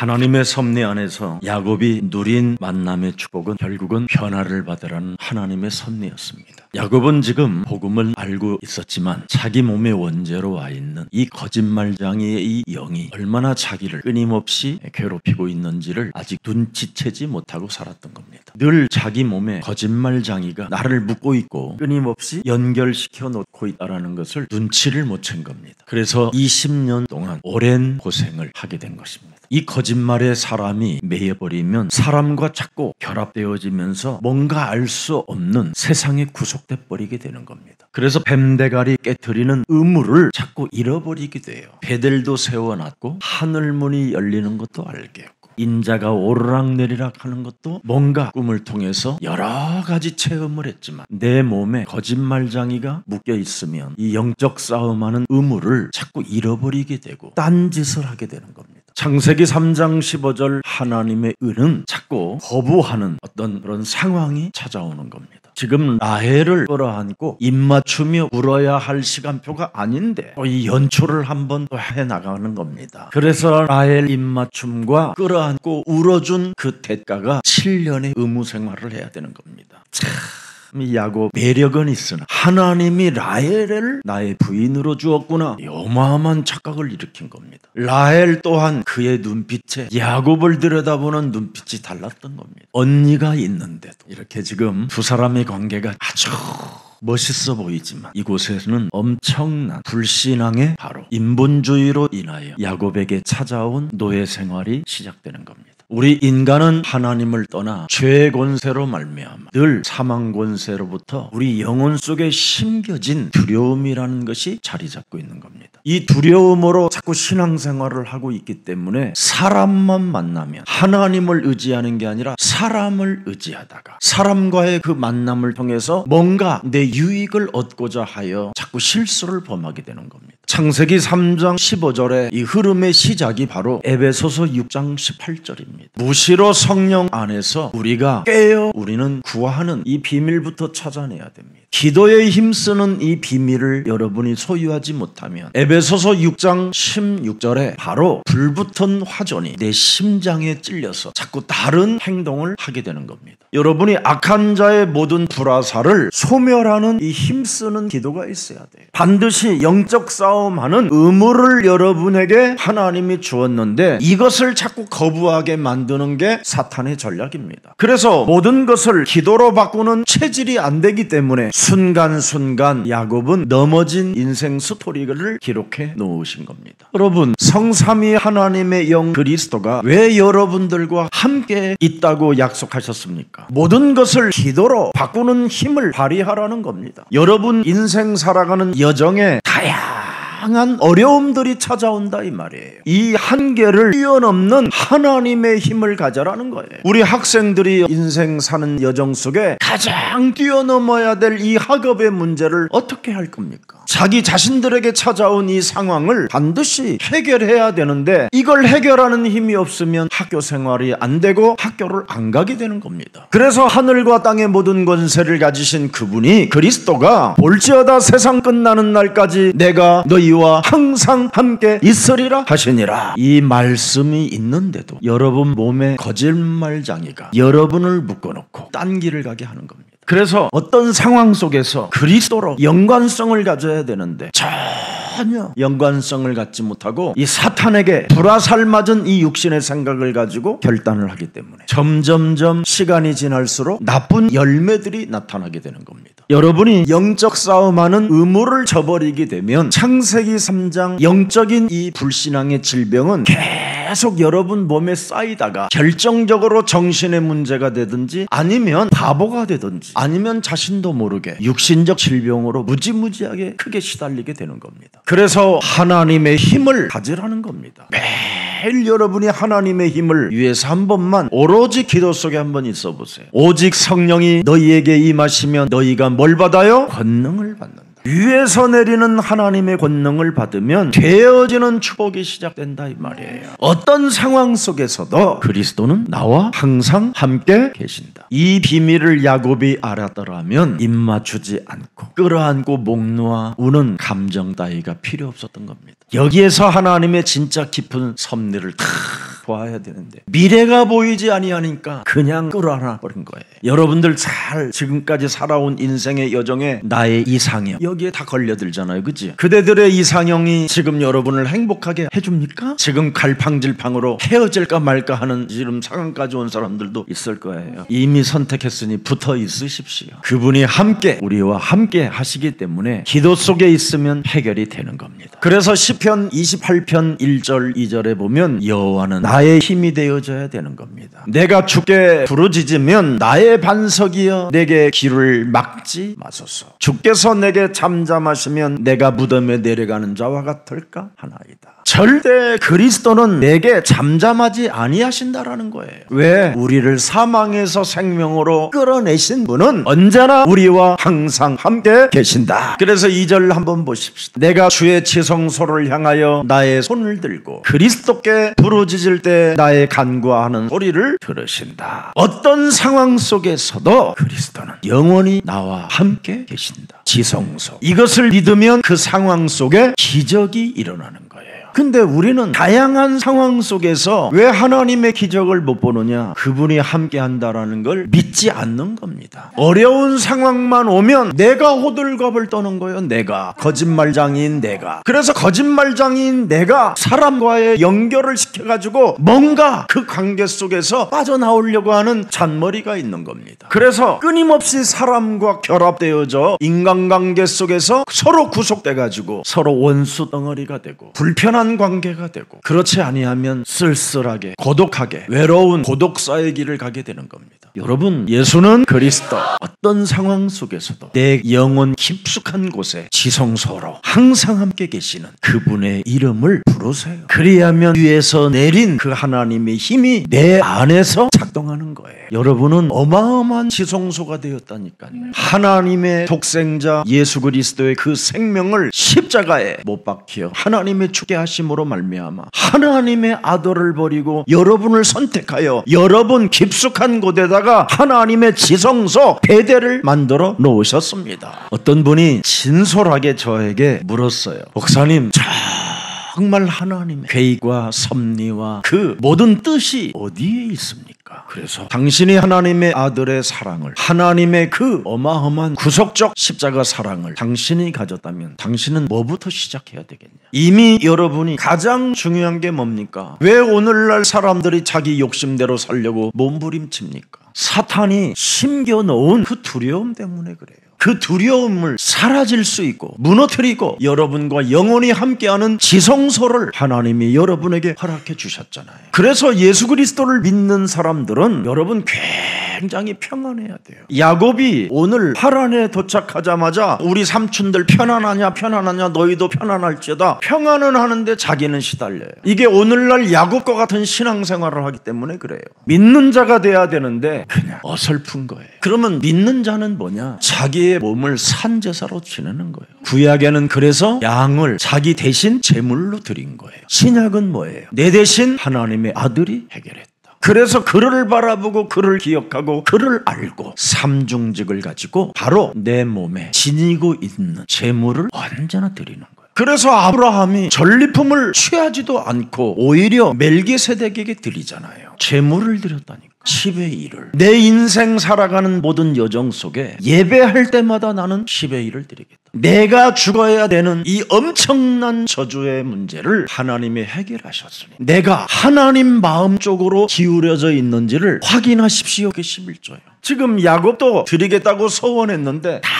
하나님의 섭리 안에서 야곱이 누린 만남의 축복은 결국은 변화를 받으라는 하나님의 섭리였습니다. 야곱은 지금 복음을 알고 있었지만 자기 몸의 원죄로 와 있는 이 거짓말장이의 이 영이 얼마나 자기를 끊임없이 괴롭히고 있는지를 아직 눈치채지 못하고 살았던 겁니다. 늘 자기 몸에 거짓말장이가 나를 묶고 있고 끊임없이 연결시켜 놓고 있다는 것을 눈치를 못 챈 겁니다. 그래서 20년 동안 오랜 고생을 하게 된 것입니다. 이 거짓말에 사람이 매여버리면 사람과 자꾸 결합되어지면서 뭔가 알 수 없는 세상에 구속돼 버리게 되는 겁니다. 그래서 뱀대가리 깨트리는 의무를 자꾸 잃어버리게 돼요. 배들도 세워놨고 하늘문이 열리는 것도 알게 했고 인자가 오르락내리락 하는 것도 뭔가 꿈을 통해서 여러 가지 체험을 했지만 내 몸에 거짓말장이가 묶여 있으면 이 영적 싸움하는 의무를 자꾸 잃어버리게 되고 딴짓을 하게 되는 겁니다. 창세기 3장 15절 하나님의 은은 자꾸 거부하는 어떤 그런 상황이 찾아오는 겁니다. 지금 라헬을 끌어안고 입맞추며 울어야 할 시간표가 아닌데 또 이 연초를 한번 또 해나가는 겁니다. 그래서 라헬 입맞춤과 끌어안고 울어준 그 대가가 7년의 의무 생활을 해야 되는 겁니다. 이 야곱 매력은 있으나 하나님이 라헬을 나의 부인으로 주었구나, 어마어마한 착각을 일으킨 겁니다. 라헬 또한 그의 눈빛에 야곱을 들여다보는 눈빛이 달랐던 겁니다. 언니가 있는데도 이렇게 지금 두 사람의 관계가 아주 멋있어 보이지만 이곳에는 엄청난 불신앙의 바로 인본주의로 인하여 야곱에게 찾아온 노예 생활이 시작되는 겁니다. 우리 인간은 하나님을 떠나 죄의 권세로 말미암아 늘 사망 권세로부터 우리 영혼 속에 심겨진 두려움이라는 것이 자리 잡고 있는 겁니다. 이 두려움으로 자꾸 신앙생활을 하고 있기 때문에 사람만 만나면 하나님을 의지하는 게 아니라 사람을 의지하다가 사람과의 그 만남을 통해서 뭔가 내 유익을 얻고자 하여 자꾸 실수를 범하게 되는 겁니다. 창세기 3장 15절의 이 흐름의 시작이 바로 에베소서 6장 18절입니다. 무시로 성령 안에서 우리가 깨어 우리는 구하는 이 비밀부터 찾아내야 됩니다. 기도에 힘쓰는 이 비밀을 여러분이 소유하지 못하면 에베소서 6장 16절에 바로 불붙은 화전이 내 심장에 찔려서 자꾸 다른 행동을 하게 되는 겁니다. 여러분이 악한 자의 모든 불화살을 소멸하는 이 힘쓰는 기도가 있어야 돼요. 반드시 영적 싸움하는 의무를 여러분에게 하나님이 주었는데 이것을 자꾸 거부하게 만드는 게 사탄의 전략입니다. 그래서 모든 것을 기도로 바꾸는 체질이 안 되기 때문에 순간순간 야곱은 넘어진 인생 스토리를 기록해 놓으신 겁니다. 여러분, 성삼위 하나님의 영 그리스도가 왜 여러분들과 함께 있다고 약속하셨습니까? 모든 것을 기도로 바꾸는 힘을 발휘하라는 겁니다. 여러분 인생 살아가는 여정에 다양한 어려움들이 찾아온다 이 말이에요. 이 한계를 뛰어넘는 하나님의 힘을 가져라는 거예요. 우리 학생들이 인생 사는 여정 속에 가장 뛰어넘어야 될 이 학업의 문제를 어떻게 할 겁니까? 자기 자신들에게 찾아온 이 상황을 반드시 해결해야 되는데 이걸 해결하는 힘이 없으면 학교 생활이 안 되고 학교를 안 가게 되는 겁니다. 그래서 하늘과 땅의 모든 권세를 가지신 그분이 그리스도가 볼지어다 세상 끝나는 날까지 내가 너희와 항상 함께 있으리라 하시니라. 이 말씀이 있는데도 여러분 몸에 거짓말장이가 여러분을 묶어놓고 딴 길을 가게 하는 겁니다. 그래서 어떤 상황 속에서 그리스도로 연관성을 가져야 되는데 전혀 연관성을 갖지 못하고 이 사탄에게 불화살 맞은 이 육신의 생각을 가지고 결단을 하기 때문에 점점점 시간이 지날수록 나쁜 열매들이 나타나게 되는 겁니다. 여러분이 영적 싸움하는 의무를 저버리게 되면 창세기 3장 영적인 이 불신앙의 질병은 계속 여러분 몸에 쌓이다가 결정적으로 정신의 문제가 되든지 아니면 바보가 되든지 아니면 자신도 모르게 육신적 질병으로 무지무지하게 크게 시달리게 되는 겁니다. 그래서 하나님의 힘을 가지라는 겁니다. 매일 여러분이 하나님의 힘을 위해서 한 번만 오로지 기도 속에 한번 있어 보세요. 오직 성령이 너희에게 임하시면 너희가 뭘 받아요? 권능을 받는다. 위에서 내리는 하나님의 권능을 받으면 되어지는 축복이 시작된다 이 말이에요. 어떤 상황 속에서도 그리스도는 나와 항상 함께 계신다. 이 비밀을 야곱이 알았더라면 입 맞추지 않고 끌어안고 목 놓아 우는 감정 따위가 필요 없었던 겁니다. 여기에서 하나님의 진짜 깊은 섭리를 다 보아야 되는데 미래가 보이지 아니하니까 그냥 끌어안아 버린 거예요. 여러분들 잘 지금까지 살아온 인생의 여정에 나의 이상형 여기에 다 걸려들잖아요. 그치? 그대들의 이상형이 지금 여러분을 행복하게 해줍니까? 지금 갈팡질팡으로 헤어질까 말까 하는 지금 상황까지 온 사람들도 있을 거예요. 이미 선택했으니 붙어 있으십시오. 그분이 함께 우리와 함께 하시기 때문에 기도 속에 있으면 해결이 되는 겁니다. 그래서 시편 28편 1절 2절에 보면 여호와는 나의 힘이 되어줘야 되는 겁니다. 내가 주께 부르짖으면 나의 반석이여 내게 길을 막지 마소서. 주께서 내게 잠잠하시면 내가 무덤에 내려가는 자와 같을까 하나이다. 절대 그리스도는 내게 잠잠하지 아니하신다라는 거예요. 왜? 우리를 사망에서 생명으로 끌어내신 분은 언제나 우리와 항상 함께 계신다. 그래서 2절 한번 보십시오. 내가 주의 지성소를 향하여 나의 손을 들고 그리스도께 부르짖을 때 나의 간구하는 소리를 들으신다. 어떤 상황 속에서도 그리스도는 영원히 나와 함께 계신다. 지성소. 이것을 믿으면 그 상황 속에 기적이 일어나는 거예요. 근데 우리는 다양한 상황 속에서 왜 하나님의 기적을 못 보느냐? 그분이 함께 한다라는 걸 믿지 않는 겁니다. 어려운 상황만 오면 내가 호들갑을 떠는 거예요. 내가 거짓말장인 내가. 그래서 거짓말장인 내가 사람과의 연결을 시켜가지고 뭔가 그 관계 속에서 빠져나오려고 하는 잔머리가 있는 겁니다. 그래서 끊임없이 사람과 결합되어져 인간관계 속에서 서로 구속돼가지고 서로 원수 덩어리가 되고 불편한 관계가 되고 그렇지 아니하면 쓸쓸하게 고독하게 외로운 고독사의 길을 가게 되는 겁니다. 여러분, 예수는 그리스도. 어떤 상황 속에서도 내 영혼 깊숙한 곳에 지성소로 항상 함께 계시는 그분의 이름을 부르세요. 그리하면 위에서 내린 그 하나님의 힘이 내 안에서 작동하는 거예요. 여러분은 어마어마한 지성소가 되었다니까요. 하나님의 독생자 예수 그리스도의 그 생명을 십자가에 못 박혀 하나님의 주게 하심으로 말미암아 하나님의 아들을 버리고 여러분을 선택하여 여러분 깊숙한 곳에다가 하나님의 지성소 베델을 만들어 놓으셨습니다. 어떤 분이 진솔하게 저에게 물었어요. 목사님, 정말 하나님의 계획과 섭리와 그 모든 뜻이 어디에 있습니까? 그래서 당신이 하나님의 아들의 사랑을, 하나님의 그 어마어마한 구속적 십자가 사랑을 당신이 가졌다면 당신은 뭐부터 시작해야 되겠냐? 이미 여러분이 가장 중요한 게 뭡니까? 왜 오늘날 사람들이 자기 욕심대로 살려고 몸부림칩니까? 사탄이 심겨놓은 그 두려움 때문에 그래요. 그 두려움을 사라질 수 있고 무너뜨리고 여러분과 영원히 함께하는 지성소를 하나님이 여러분에게 허락해 주셨잖아요. 그래서 예수 그리스도를 믿는 사람들은 여러분 굉장히 평안해야 돼요. 야곱이 오늘 하란에 도착하자마자 우리 삼촌들 편안하냐 너희도 편안할지어다. 평안은 하는데 자기는 시달려요. 이게 오늘날 야곱과 같은 신앙생활을 하기 때문에 그래요. 믿는 자가 돼야 되는데 그냥 어설픈 거예요. 그러면 믿는 자는 뭐냐? 자기의 몸을 산제사로 지내는 거예요. 구약에는 그래서 양을 자기 대신 제물로 드린 거예요. 신약은 뭐예요? 내 대신 하나님의 아들이 해결했다. 그래서 그를 바라보고 그를 기억하고 그를 알고 삼중직을 가지고 바로 내 몸에 지니고 있는 제물을 언제나 드리는 거예요. 그래서 아브라함이 전리품을 취하지도 않고 오히려 멜기세덱에게 드리잖아요. 제물을 드렸다니까. 10의 1을. 내 인생 살아가는 모든 여정 속에 예배할 때마다 나는 10의 1을 드리겠다. 내가 죽어야 되는 이 엄청난 저주의 문제를 하나님이 해결하셨으니 내가 하나님 마음 쪽으로 기울여져 있는지를 확인하십시오. 그게 11조예요. 지금 야곱도 드리겠다고 서원했는데 다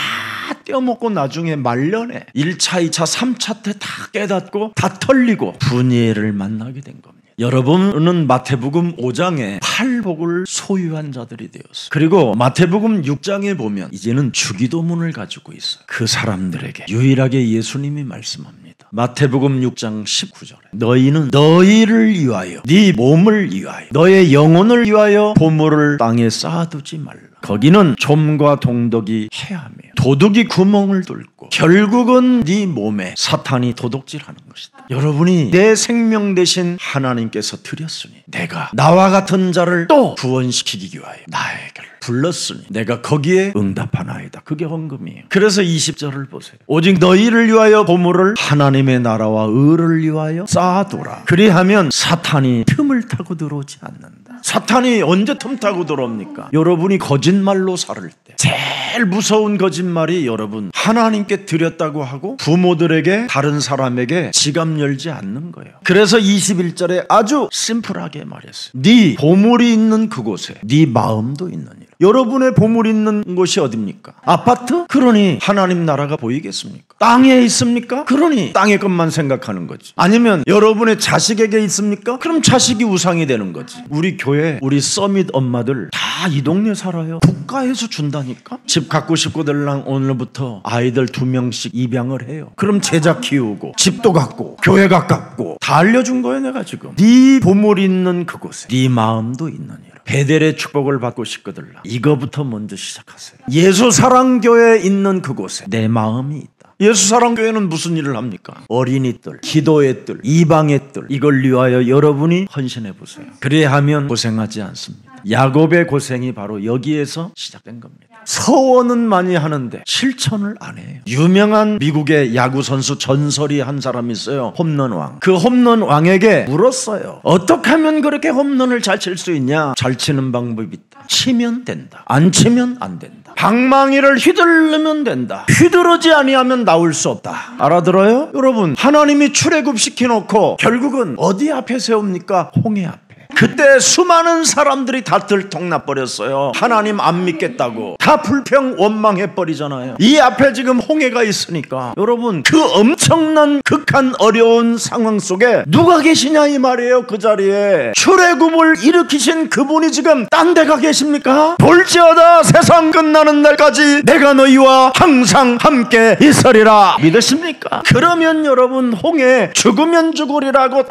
떼어먹고 나중에 말년에 1차, 2차, 3차 때 다 깨닫고 다 털리고 분이엘을 만나게 된 겁니다. 여러분은 마태복음 5장에 팔복을 소유한 자들이 되었어요. 그리고 마태복음 6장에 보면 이제는 주기도문을 가지고 있어요. 그 사람들에게 유일하게 예수님이 말씀합니다. 마태복음 6장 19절에 너희는 너희를 위하여 네 몸을 위하여 너의 영혼을 위하여 보물을 땅에 쌓아두지 말라. 거기는 좀과 동덕이 해함이에요. 도둑이 구멍을 뚫고 결국은 네 몸에 사탄이 도둑질하는 것이다. 여러분이 내 생명 대신 하나님께서 드렸으니 내가 나와 같은 자를 또 구원시키기 위하여 나에게 불렀으니 내가 거기에 응답하나이다. 그게 헌금이에요. 그래서 20절을 보세요. 오직 너희를 위하여 보물을 하나님의 나라와 의를 위하여 쌓아두라. 그리하면 사탄이 틈을 타고 들어오지 않는다. 사탄이 언제 틈 타고 들어옵니까? 여러분이 거짓말로 살을 때. 제일 무서운 거짓말이 여러분 하나님께 드렸다고 하고 부모들에게 다른 사람에게 지갑 열지 않는 거예요. 그래서 21절에 아주 심플하게 말했어요. 네 보물이 있는 그곳에 네 마음도 있느니라. 여러분의 보물이 있는 곳이 어딥니까? 아파트? 그러니 하나님 나라가 보이겠습니까? 땅에 있습니까? 그러니 땅의 것만 생각하는 거지. 아니면 여러분의 자식에게 있습니까? 그럼 자식이 우상이 되는 거지. 우리 교회 우리 서밋 엄마들 다 이 동네 살아요. 국가에서 준다니까. 집 갖고 싶고들랑 오늘부터 아이들 2명씩 입양을 해요. 그럼 제자 키우고 집도 갖고 교회 가깝고 다 알려준 거예요. 내가 지금 네 보물 있는 그곳에 네 마음도 있느니라. 베델의 축복을 받고 싶거들라. 이거부터 먼저 시작하세요. 예수 사랑교회에 있는 그곳에 내 마음이 있다. 예수 사랑교회는 무슨 일을 합니까? 어린이들, 기도의 뜰, 이방의 뜰, 이걸 위하여 여러분이 헌신해 보세요. 그래야 하면 고생하지 않습니다. 야곱의 고생이 바로 여기에서 시작된 겁니다. 서원은 많이 하는데 실천을 안 해요. 유명한 미국의 야구 선수 전설이 한 사람이 있어요. 홈런왕. 그 홈런왕에게 물었어요. 어떻게 하면 그렇게 홈런을 잘 칠 수 있냐? 잘 치는 방법이 있다. 치면 된다. 안 치면 안 된다. 방망이를 휘두르면 된다. 휘두르지 아니하면 나올 수 없다. 알아들어요? 여러분, 하나님이 출애굽시켜놓고 결국은 어디 앞에 세웁니까? 홍해 앞에. 그때 수많은 사람들이 다 들통나버렸어요. 하나님 안 믿겠다고. 다 불평 원망해버리잖아요. 이 앞에 지금 홍해가 있으니까 여러분 그 엄청난 극한 어려운 상황 속에 누가 계시냐 이 말이에요. 그 자리에 출애굽을 일으키신 그분이 지금 딴 데 가 계십니까? 볼지어다 세상 끝나는 날까지 내가 너희와 항상 함께 있으리라. 믿으십니까? 그러면 여러분 홍해 죽으면 죽으리라고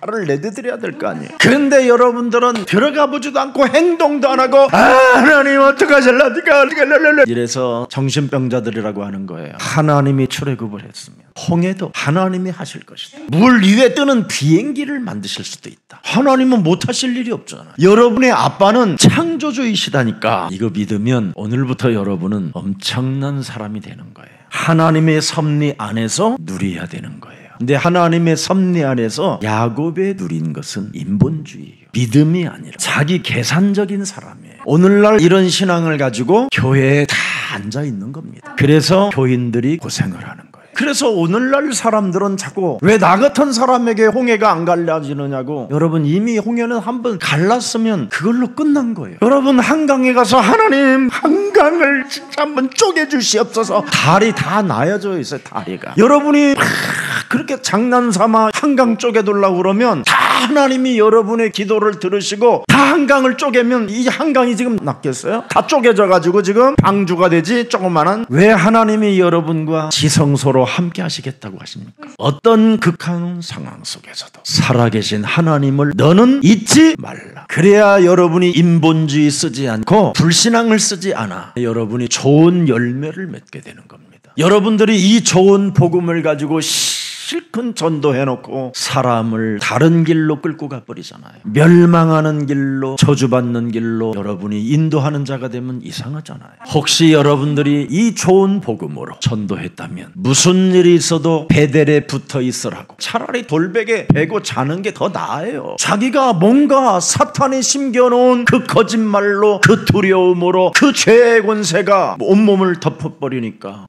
발을 내디뎌야 될 거 아니에요. 그런데 여러분들은 들어가 보지도 않고 행동도 안 하고 하나님 어떡하실랍니까? 이래서 정신병자들이라고 하는 거예요. 하나님이 출애굽을 했으면 홍해도 하나님이 하실 것이다. 물 위에 뜨는 비행기를 만드실 수도 있다. 하나님은 못 하실 일이 없잖아. 여러분의 아빠는 창조주이시다니까. 이거 믿으면 오늘부터 여러분은 엄청난 사람이 되는 거예요. 하나님의 섭리 안에서 누려야 되는 거예요. 근데 하나님의 섭리 안에서 야곱에 누린 것은 인본주의예요. 믿음이 아니라 자기 계산적인 사람이에요. 오늘날 이런 신앙을 가지고 교회에 다 앉아 있는 겁니다. 그래서 교인들이 고생을 하는 거예요. 그래서 오늘날 사람들은 자꾸 왜 나 같은 사람에게 홍해가 안 갈라지느냐고. 여러분 이미 홍해는 한번 갈랐으면 그걸로 끝난 거예요. 여러분 한강에 가서 하나님 한강을 진짜 한번 쪼개주시옵소서. 다리 다 나여져 있어요. 다리가. 여러분이 그렇게 장난삼아 한강 쪼개두려고 그러면 다 하나님이 여러분의 기도를 들으시고 다 한강을 쪼개면 이 한강이 지금 낫겠어요? 다 쪼개져가지고 지금 방주가 되지 조그마한. 왜 하나님이 여러분과 지성소로 함께 하시겠다고 하십니까? 어떤 극한 상황 속에서도 살아계신 하나님을 너는 잊지 말라. 그래야 여러분이 인본주의 쓰지 않고 불신앙을 쓰지 않아 여러분이 좋은 열매를 맺게 되는 겁니다. 여러분들이 이 좋은 복음을 가지고 실컷 전도해놓고 사람을 다른 길로 끌고 가버리잖아요. 멸망하는 길로, 저주받는 길로 여러분이 인도하는 자가 되면 이상하잖아요. 혹시 여러분들이 이 좋은 복음으로 전도했다면 무슨 일이 있어도 베델에 붙어 있으라고. 차라리 돌베개 베고 자는 게 더 나아요. 자기가 뭔가 사탄이 심겨놓은 그 거짓말로, 그 두려움으로, 그 죄의 권세가 온몸을 덮어버리니까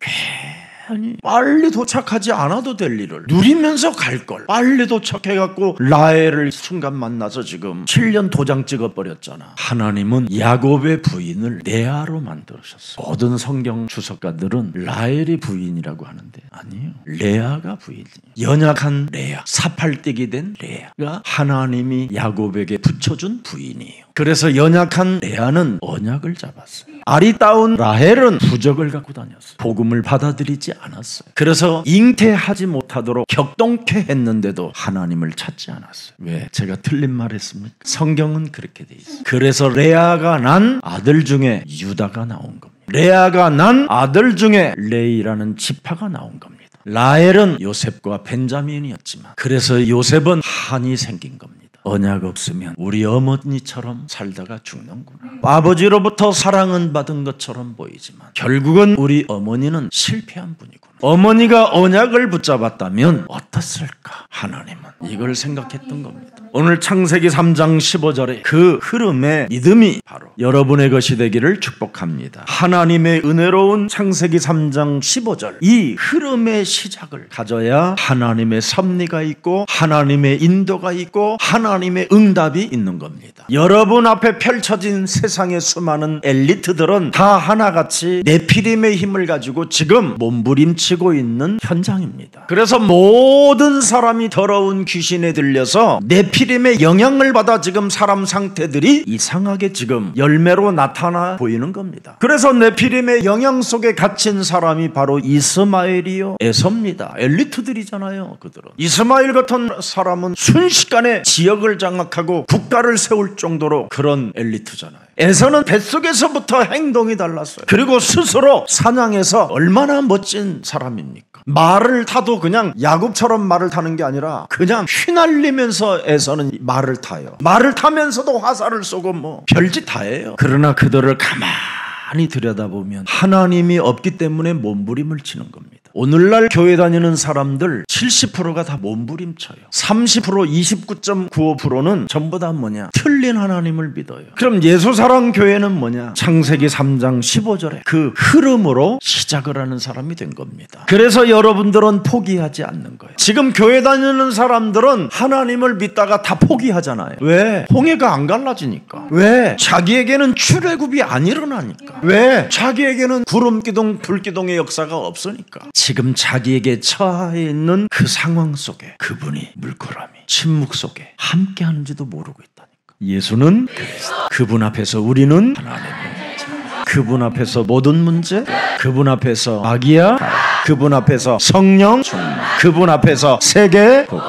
아니 빨리 도착하지 않아도 될 일을 누리면서 갈걸. 빨리 도착해갖고 라헬을 순간 만나서 지금 7년 도장 찍어버렸잖아. 하나님은 야곱의 부인을 레아로 만들으셨어. 모든 성경 주석가들은 라헬이 부인이라고 하는데 아니에요. 레아가 부인이에요. 연약한 레아, 사팔띠기 된 레아가 하나님이 야곱에게 붙여준 부인이에요. 그래서 연약한 레아는 언약을 잡았어요. 아리따운 라헬은 부적을 갖고 다녔어요. 복음을 받아들이지 않았어요. 그래서 잉태하지 못하도록 격동케 했는데도 하나님을 찾지 않았어요. 왜? 제가 틀린 말 했습니까? 성경은 그렇게 돼 있어요. 그래서 레아가 난 아들 중에 유다가 나온 겁니다. 레아가 난 아들 중에 레이라는 지파가 나온 겁니다. 라헬은 요셉과 벤자민이었지만 그래서 요셉은 한이 생긴 겁니다. 언약 없으면 우리 어머니처럼 살다가 죽는구나. 아버지로부터 사랑은 받은 것처럼 보이지만 결국은 우리 어머니는 실패한 분이구나. 어머니가 언약을 붙잡았다면 어떻을까? 하나님은 이걸 생각했던 겁니다. 오늘 창세기 3장 15절에 그 흐름의 믿음이 바로 여러분의 것이 되기를 축복합니다. 하나님의 은혜로운 창세기 3장 15절, 이 흐름의 시작을 가져야 하나님의 섭리가 있고 하나님의 인도가 있고 하나님의 응답이 있는 겁니다. 여러분 앞에 펼쳐진 세상의 수많은 엘리트들은 다 하나같이 네피림의 힘을 가지고 지금 몸부림치고 있는 현장입니다. 그래서 모든 사람이 더러운 귀신에 들려서 네피림의 영향을 받아 지금 사람 상태들이 이상하게 지금 열매로 나타나 보이는 겁니다. 그래서 네피림의 영향 속에 갇힌 사람이 바로 이스마엘이요 에서입니다. 엘리트들이잖아요. 그들은. 이스마엘 같은 사람은 순식간에 지역을 장악하고 국가를 세울 정도로 그런 엘리트잖아요. 에서는 뱃속에서부터 행동이 달랐어요. 그리고 스스로 사냥해서 얼마나 멋진 사람입니까? 말을 타도 그냥 야곱처럼 말을 타는 게 아니라 그냥 휘날리면서 에서는 말을 타요. 말을 타면서도 화살을 쏘고 뭐 별짓 다 해요. 그러나 그들을 가만히 들여다보면 하나님이 없기 때문에 몸부림을 치는 겁니다. 오늘날 교회 다니는 사람들 70%가 다 몸부림쳐요. 30%, 29.95%는 전부 다 뭐냐? 틀린 하나님을 믿어요. 그럼 예수사랑 교회는 뭐냐? 창세기 3장 15절에 그 흐름으로 시작을 하는 사람이 된 겁니다. 그래서 여러분들은 포기하지 않는 거예요. 지금 교회 다니는 사람들은 하나님을 믿다가 다 포기하잖아요. 왜? 홍해가 안 갈라지니까. 왜? 자기에게는 출애굽이 안 일어나니까. 왜? 자기에게는 구름기둥, 불기둥의 역사가 없으니까. 지금 자기에게 처해 있는 그 상황 속에 그분이 물끄러미 침묵 속에 함께 하는지도 모르고 있다니까. 예수는 그리스도. 그분 앞에서 우리는 하나님의 자. 그분 앞에서 모든 문제, 그분 앞에서 마귀야, 그분 앞에서 성령 충만, 그분 앞에서 세계 복음.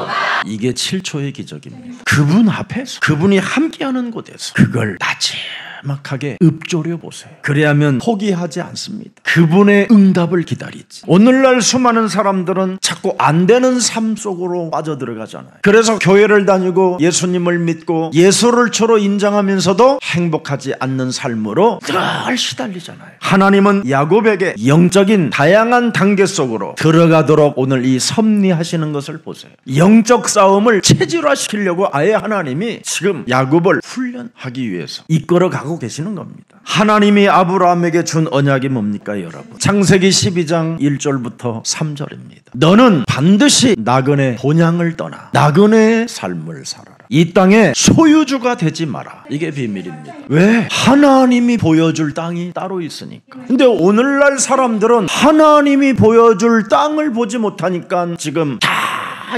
이게 7초의 기적입니다. 그분 앞에서, 그분이 함께하는 곳에서 그걸 나지막하게 읊조려 보세요. 그래야면 포기하지 않습니다. 그분의 응답을 기다리지. 오늘날 수많은 사람들은 자꾸 안 되는 삶 속으로 빠져들어가잖아요. 그래서 교회를 다니고 예수님을 믿고 예수를 주로 인정하면서도 행복하지 않는 삶으로 늘 시달리잖아요. 하나님은 야곱에게 영적인 다양한 단계 속으로 들어가도록 오늘 이 섭리하시는 것을 보세요. 영적 싸움을 체질화시키려고 아예 하나님이 지금 야곱을 훈련하기 위해서 이끌어가고 계시는 겁니다. 하나님이 아브라함에게 준 언약이 뭡니까 여러분? 창세기 12장 1절부터 3절입니다. 너는 반드시 나그네 본향을 떠나 나그네의 삶을 살아라. 이 땅의 소유주가 되지 마라. 이게 비밀입니다. 왜? 하나님이 보여줄 땅이 따로 있으니까. 근데 오늘날 사람들은 하나님이 보여줄 땅을 보지 못하니까 지금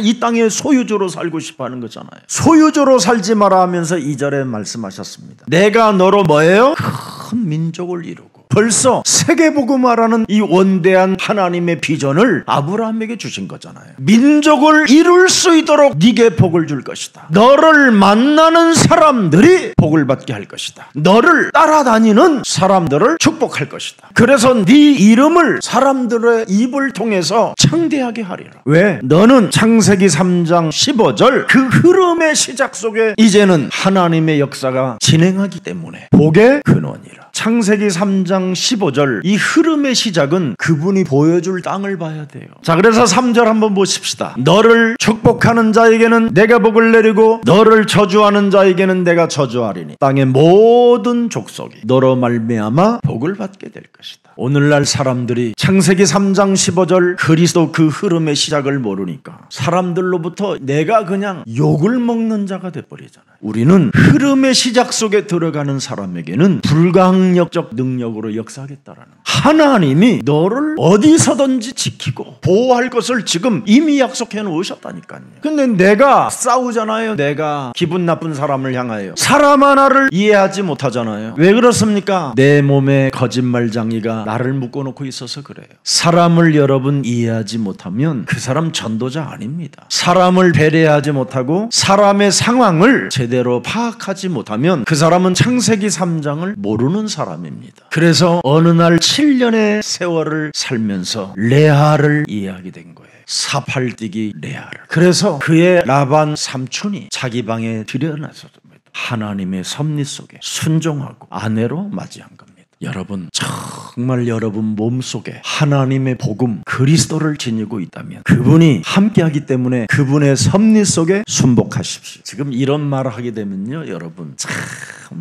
이 땅의 소유주로 살고 싶어 하는 거잖아요. 소유주로 살지 마라 하면서 2절에 말씀하셨습니다. 내가 너로 뭐예요? 큰 민족을 이루고. 벌써 세계복음화라는 이 원대한 하나님의 비전을 아브라함에게 주신 거잖아요. 민족을 이룰 수 있도록 네게 복을 줄 것이다. 너를 만나는 사람들이 복을 받게 할 것이다. 너를 따라다니는 사람들을 축복할 것이다. 그래서 네 이름을 사람들의 입을 통해서 창대하게 하리라. 왜? 너는 창세기 3장 15절 그 흐름의 시작 속에 이제는 하나님의 역사가 진행하기 때문에 복의 근원이라. 창세기 3장 15절 이 흐름의 시작은 그분이 보여줄 땅을 봐야 돼요. 자, 그래서 3절 한번 보십시다. 너를 축복하는 자에게는 내가 복을 내리고 너를 저주하는 자에게는 내가 저주하리니 땅의 모든 족속이 너로 말미암아 복을 받게 될 것이다. 오늘날 사람들이 창세기 3장 15절 그리스도 그 흐름의 시작을 모르니까 사람들로부터 내가 그냥 욕을 먹는 자가 돼버리잖아요. 우리는 흐름의 시작 속에 들어가는 사람에게는 불가항력적 능력으로 능력으로 역사하겠다라는 거예요. 하나님이 너를 어디서든지 지키고 보호할 것을 지금 이미 약속해 놓으셨다니까요. 근데 내가 싸우잖아요. 내가 기분 나쁜 사람을 향하여 사람 하나를 이해하지 못하잖아요. 왜 그렇습니까? 내 몸에 거짓말장이가 나를 묶어놓고 있어서 그래요. 사람을 여러분 이해하지 못하면 그 사람 전도자 아닙니다. 사람을 배려하지 못하고 사람의 상황을 제대로 파악하지 못하면 그 사람은 창세기 3장을 모르는 사람입니다. 그래서 어느 날 7년의 세월을 살면서 레아를 이해하게 된 거예요. 사팔뛰기 레아를. 그래서 그의 라반 삼촌이 자기 방에 들여놨었습니다. 하나님의 섭리 속에 순종하고 아내로 맞이한 겁니다. 여러분, 정말 여러분 몸속에 하나님의 복음 그리스도를 지니고 있다면 그분이 함께하기 때문에 그분의 섭리 속에 순복하십시오. 지금 이런 말을 하게 되면요, 여러분 참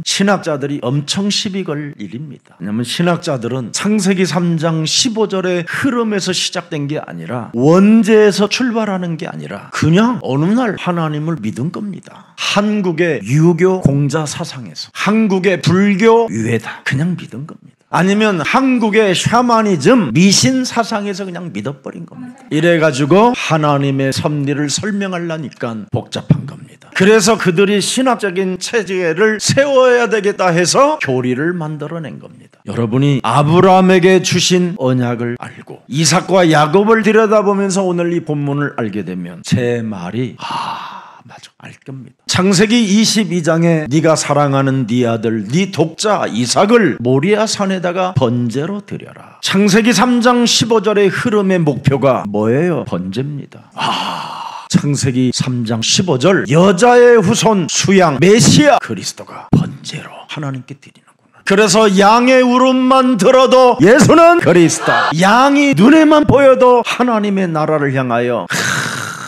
신학자들이 엄청 시비 걸 일입니다. 왜냐하면 신학자들은 창세기 3장 15절의 흐름에서 시작된 게 아니라 원죄에서 출발하는 게 아니라 그냥 어느 날 하나님을 믿은 겁니다. 한국의 유교 공자 사상에서 한국의 불교 유해다 그냥 믿은 겁니다. 아니면 한국의 샤머니즘 미신 사상에서 그냥 믿어버린 겁니다. 이래가지고 하나님의 섭리를 설명하려니까 복잡한 겁니다. 그래서 그들이 신학적인 체제를 세워야 되겠다 해서 교리를 만들어낸 겁니다. 여러분이 아브라함에게 주신 언약을 알고 이삭과 야곱을 들여다보면서 오늘 이 본문을 알게 되면 제 말이 맞아, 알 겁니다. 창세기 22장에 네가 사랑하는 네 아들 네 독자 이삭을 모리아 산에다가 번제로 드려라. 창세기 3장 15절의 흐름의 목표가 뭐예요? 번제입니다. 창세기 3장 15절 여자의 후손 수양 메시아 그리스도가 번제로 하나님께 드리는 그래서 양의 울음만 들어도 예수는 그리스도, 양이 눈에만 보여도 하나님의 나라를 향하여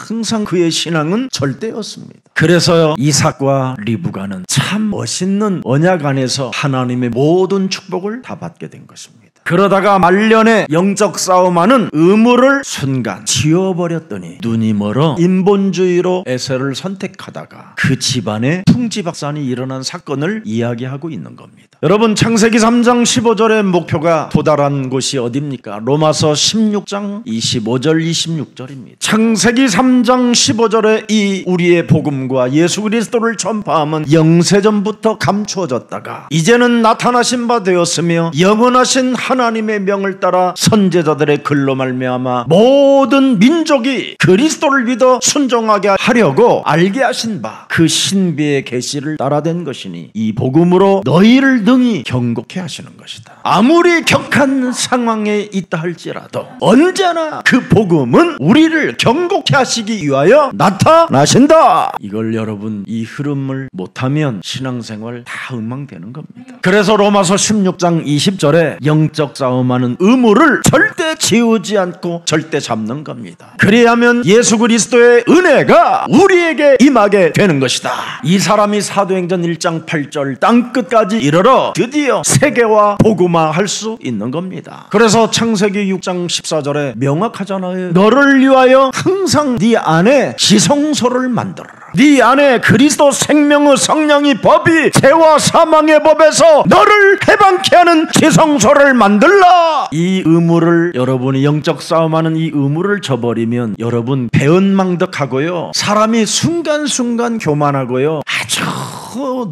항상 그의 신앙은 절대였습니다. 그래서 이삭과 리브가는 참 멋있는 언약 안에서 하나님의 모든 축복을 다 받게 된 것입니다. 그러다가 말년에 영적 싸움하는 의무를 순간 지워버렸더니 눈이 멀어 인본주의로 에세를 선택하다가 그 집안에 풍지박산이 일어난 사건을 이야기하고 있는 겁니다. 여러분, 창세기 3장 15절의 목표가 도달한 곳이 어디입니까? 로마서 16장 25절 26절입니다. 창세기 3장 15절의 이 우리의 복음과 예수 그리스도를 전파함은 영세전부터 감추어졌다가 이제는 나타나신 바 되었으며 영원하신 하나님의 명을 따라 선제자들의 글로 말미암아 모든 민족이 그리스도를 믿어 순종하게 하려고 알게 하신 바 그 신비의 계시를 따라된 것이니 이 복음으로 너희를 능히 경고케 하시는 것이다. 아무리 격한 상황에 있다 할지라도 언제나 그 복음은 우리를 경고케 하시기 위하여 나타나신다. 이걸 여러분 이 흐름을 못하면 신앙생활 다 엉망되는 겁니다. 그래서 로마서 16장 20절에 영적 싸움하는 의무를 절대 지우지 않고 절대 잡는 겁니다. 그래야면 예수 그리스도의 은혜가 우리에게 임하게 되는 것이다. 이 사람이 사도행전 1장 8절 땅끝까지 이르러 드디어 세계화 복음화할 수 있는 겁니다. 그래서 창세기 6장 14절에 명확하잖아요. 너를 위하여 항상 네 안에 지성소를 만들어라. 네 안에 그리스도 생명의 성령이 법이 죄와 사망의 법에서 너를 해방케 하는 지성소를 만들라. 이 의무를 여러분이 영적 싸움하는 이 의무를 저버리면 여러분 배은망덕하고요, 사람이 순간순간 교만하고요, 아주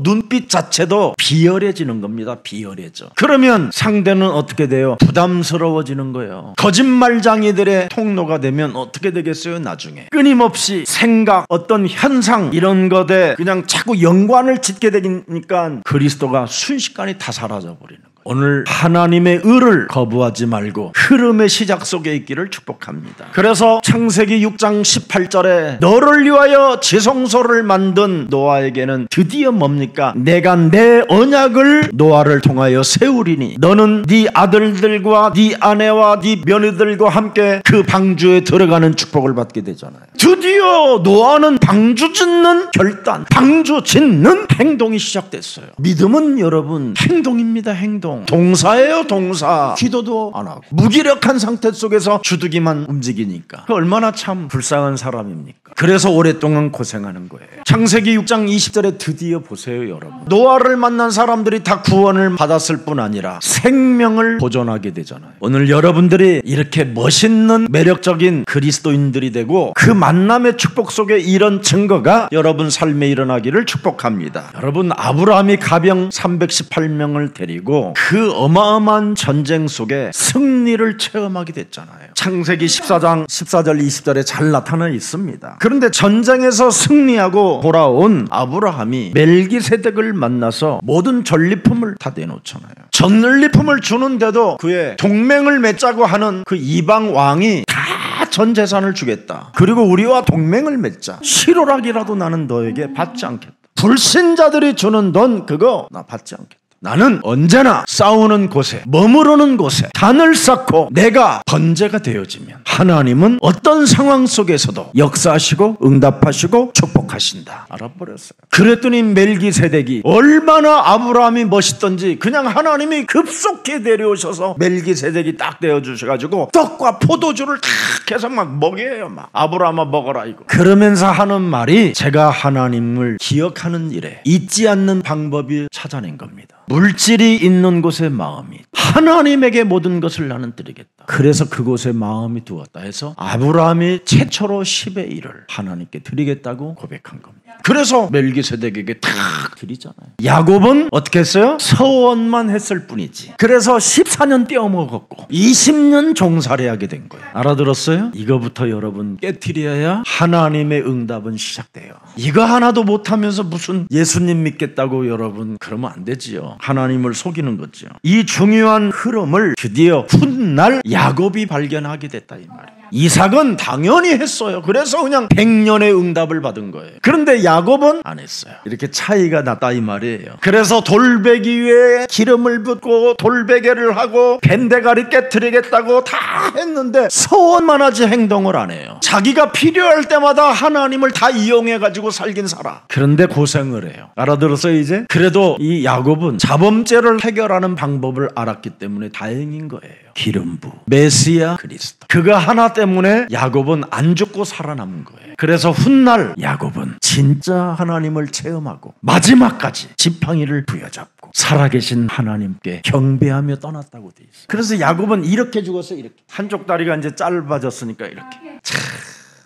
눈빛 자체도 비열해지는 겁니다. 비열해져. 그러면 상대는 어떻게 돼요? 부담스러워지는 거예요. 거짓말장이들의 통로가 되면 어떻게 되겠어요? 나중에 끊임없이 생각, 어떤 현상 이런 것에 그냥 자꾸 연관을 짓게 되니까 그리스도가 순식간에 다 사라져버리는 거예요. 오늘 하나님의 의를 거부하지 말고 흐름의 시작 속에 있기를 축복합니다. 그래서 창세기 6장 18절에 너를 위하여 지성소를 만든 노아에게는 드디어 뭡니까? 내가 내 언약을 노아를 통하여 세우리니 너는 네 아들들과 네 아내와 네 며느리들과 함께 그 방주에 들어가는 축복을 받게 되잖아요. 드디어 노아는 방주 짓는 결단, 방주 짓는 행동이 시작됐어요. 믿음은 여러분 행동입니다. 행동. 행동, 동사예요, 동사. 기도도 안 하고 무기력한 상태 속에서 주둥이만 움직이니까 얼마나 참 불쌍한 사람입니까? 그래서 오랫동안 고생하는 거예요. 창세기 6장 20절에 드디어 보세요, 여러분. 노아를 만난 사람들이 다 구원을 받았을 뿐 아니라 생명을 보존하게 되잖아요. 오늘 여러분들이 이렇게 멋있는 매력적인 그리스도인들이 되고 그 만남의 축복 속에 이런 증거가 여러분 삶에 일어나기를 축복합니다. 여러분, 아브라함이 가병 318명을 데리고 그 어마어마한 전쟁 속에 승리를 체험하게 됐잖아요. 창세기 14장 14절 20절에 잘 나타나 있습니다. 그런데 전쟁에서 승리하고 돌아온 아브라함이 멜기세덱을 만나서 모든 전리품을 다 내놓잖아요. 전리품을 주는데도 그의 동맹을 맺자고 하는 그 이방 왕이 다 전 재산을 주겠다. 그리고 우리와 동맹을 맺자. 실오락이라도 나는 너에게 받지 않겠다. 불신자들이 주는 돈 그거 나 받지 않겠다. 나는 언제나 싸우는 곳에, 머무르는 곳에 단을 쌓고 내가 번제가 되어지면 하나님은 어떤 상황 속에서도 역사하시고 응답하시고 축복하신다. 알아버렸어요. 그랬더니 멜기세덱이 얼마나 아브라함이 멋있던지 그냥 하나님이 급속히 내려오셔서 멜기세덱이 딱 되어주셔가지고 떡과 포도주를 탁 해서 막 먹여요. 막 아브라함아 먹어라 이거. 그러면서 하는 말이 제가 하나님을 기억하는 일에 잊지 않는 방법을 찾아낸 겁니다. 물질이 있는 곳에 마음이, 하나님에게 모든 것을 나는 드리겠다. 그래서 그곳에 마음이 두었다 해서 아브라함이 최초로 10의 1을 하나님께 드리겠다고 고백한 겁니다. 그래서 멜기세덱에게 탁 드리잖아요. 야곱은 어떻게 했어요? 서원만 했을 뿐이지. 그래서 14년 떼어먹었고 20년 종살이하게 된 거예요. 알아들었어요? 이거부터 여러분 깨트려야 하나님의 응답은 시작돼요. 이거 하나도 못하면서 무슨 예수님 믿겠다고 여러분 그러면 안 되지요. 하나님을 속이는 거죠. 이 중요한 흐름을 드디어 훗날 야곱이 발견하게 됐다 이 말이에요. 이삭은 당연히 했어요. 그래서 그냥 100년의 응답을 받은 거예요. 그런데 야곱은 안 했어요. 이렇게 차이가 났다 이 말이에요. 그래서 돌베기 위에 기름을 붓고 돌베개를 하고 밴대가리 깨트리겠다고 다 했는데 서원만 하지 행동을 안 해요. 자기가 필요할 때마다 하나님을 다 이용해가지고 살긴 살아. 그런데 고생을 해요. 알아들었어요 이제? 그래도 이 야곱은 자범죄를 해결하는 방법을 알았기 때문에 다행인 거예요. 기름부, 메시아 그리스도. 그거 하나 때문에 야곱은 안 죽고 살아남은 거예요. 그래서 훗날 야곱은 진짜 하나님을 체험하고 마지막까지 지팡이를 부여잡고 살아계신 하나님께 경배하며 떠났다고 돼 있어요. 그래서 야곱은 이렇게 죽었어요. 이렇게 한쪽 다리가 이제 짧아졌으니까 이렇게. 참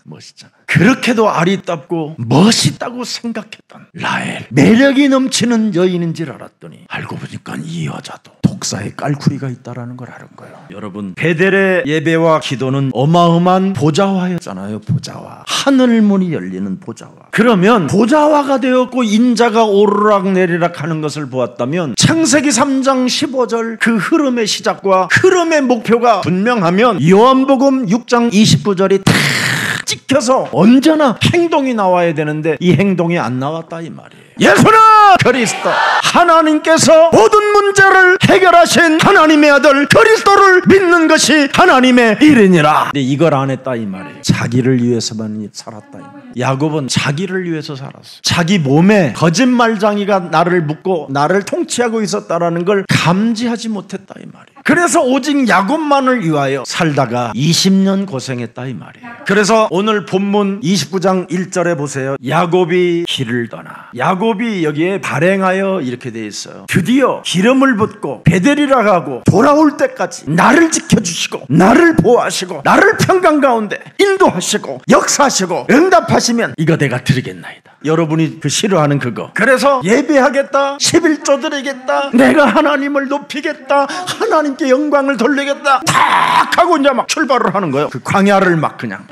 멋있잖아. 그렇게도 아리따고 멋있다고 생각했던 라헬, 매력이 넘치는 여인인 줄 알았더니 알고 보니까 이 여자도 독사의 깔쿠리가 있다라는 걸 아는 거예요. 여러분, 베델의 예배와 기도는 어마어마한 보좌화였잖아요. 보좌화, 하늘문이 열리는 보좌화. 그러면 보좌화가 되었고 인자가 오르락 내리락 하는 것을 보았다면 창세기 3장 15절 그 흐름의 시작과 흐름의 목표가 분명하면 요한복음 6장 29절이 다 찍혀서 언제나 행동이 나와야 되는데 이 행동이 안 나왔다 이 말이에요. 예수는 그리스도, 하나님께서 모든 문제를 해결하신 하나님의 아들 그리스도를 믿는 것이 하나님의 일이니라. 근데 이걸 안 했다 이 말이에요. 자기를 위해서만 살았다 이 말이에요. 야곱은 자기를 위해서 살았어. 자기 몸에 거짓말장이가 나를 묶고 나를 통치하고 있었다라는 걸 감지하지 못했다 이 말이에요. 그래서 오직 야곱만을 위하여 살다가 20년 고생했다 이 말이에요. 그래서 오늘 본문 29장 1절에 보세요. 야곱이 길을 떠나. 야곱이 여기에 발행하여 이렇게 돼 있어요. 드디어 기름을 붓고 베델이라 하고 돌아올 때까지 나를 지켜주시고 나를 보호하시고 나를 평강 가운데 인도하시고 역사하시고 응답하시면 이거 내가 드리겠나이다. 여러분이 그 싫어하는 그거. 그래서 예배하겠다, 11조 드리겠다, 내가 하나님을 높이겠다, 하나님께 영광을 돌리겠다 탁 하고 이제 막 출발을 하는 거예요. 그 광야를 막 그냥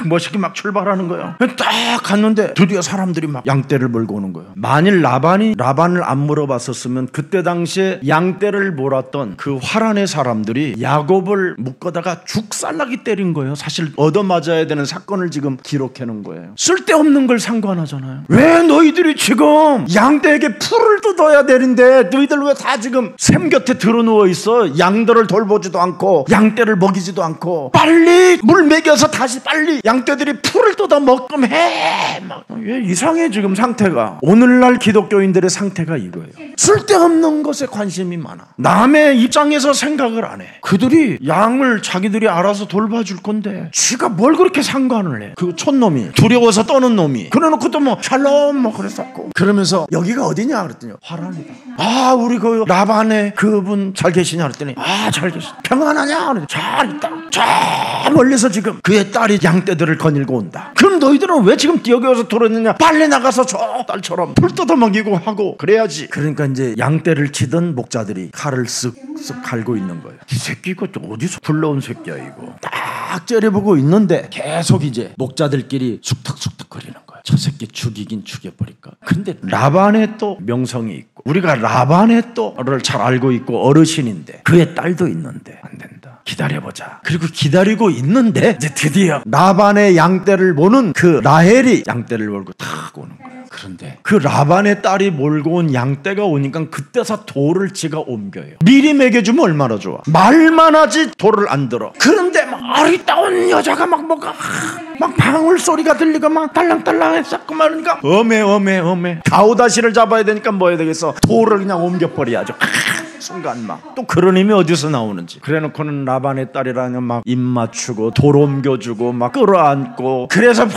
멋있게 막 출발하는 거예요. 딱 갔는데 드디어 사람들이 막 양떼를 몰고 오는 거예요. 만일 라반을 안 물어봤었으면 그때 당시에 양떼를 몰았던 그 화란의 사람들이 야곱을 묶어다가 죽살나게 때린 거예요. 사실 얻어맞아야 되는 사건을 지금 기록해 놓은 거예요. 쓸데없는 걸 상관하잖아요. 왜 너희들이 지금 양떼에게 풀을 뜯어야 되는데 너희들 왜 다 지금 샘 곁에 들어누워 있어? 양들을 돌보지도 않고 양떼를 먹이지도 않고 빨리 물 먹여서 다시 빨리 양떼들이 풀을 뜯어 먹끔 해. 막 이상해 지금 상태가. 오늘날 기독교인들의 상태가 이거예요. 쓸데없는 것에 관심이 많아. 남의 입장에서 생각을 안 해. 그들이 양을 자기들이 알아서 돌봐줄 건데 지가 뭘 그렇게 상관을 해. 그 촌놈이 두려워서 떠는 놈이 그래놓고 또 뭐 샬롬 뭐 그랬었고 그러면서 여기가 어디냐 그랬더니 화란이다. 아 우리 그 라반의 그분 잘 계시냐 그랬더니 아 잘 계시. 평안하냐 그랬더니 잘 있다. 저 멀리서 지금 그의 딸이 양떼들을 거닐고 온다. 그럼 너희들은 왜 지금 여기 와서 돌았느냐. 빨리 나가서 저 딸처럼 풀 뜯어먹이고 하고 그래야지. 그러니까 이제 양떼를 치던 목자들이 칼을 쓱쓱 갈고 있는 거예요. 이 새끼 이거 어디서 굴러온 새끼야 이거. 딱 째려보고 있는데 계속 이제 목자들끼리 숙덕숙덕 거리는 거예요. 저 새끼 죽이긴 죽여버릴까. 근데 라반의 또 명성이 있고 우리가 라반의 또를 잘 알고 있고 어르신인데 그의 딸도 있는데 안 된다. 기다려보자. 그리고 기다리고 있는데 이제 드디어 라반의 양떼를 모는 그 라헬이 양떼를 몰고 탁 오는 거예요. 그런데 그 라반의 딸이 몰고 온 양떼가 오니까 그때서 돌을 지가 옮겨요. 미리 먹여주면 얼마나 좋아. 말만 하지 돌을 안 들어. 그런데 막 아리따운 여자가 막 뭐가 막 방울 소리가 들리고 막 딸랑딸랑 했었고 말하니까 어메 가오다시를 잡아야 되니까 뭐 해야 되겠어. 돌을 그냥 옮겨버려야죠. 순간 막 또 그런 힘이 어디서 나오는지. 그래놓고는 라반의 딸이라면 막 입 맞추고 돌 옮겨주고 막 끌어안고 그래서 막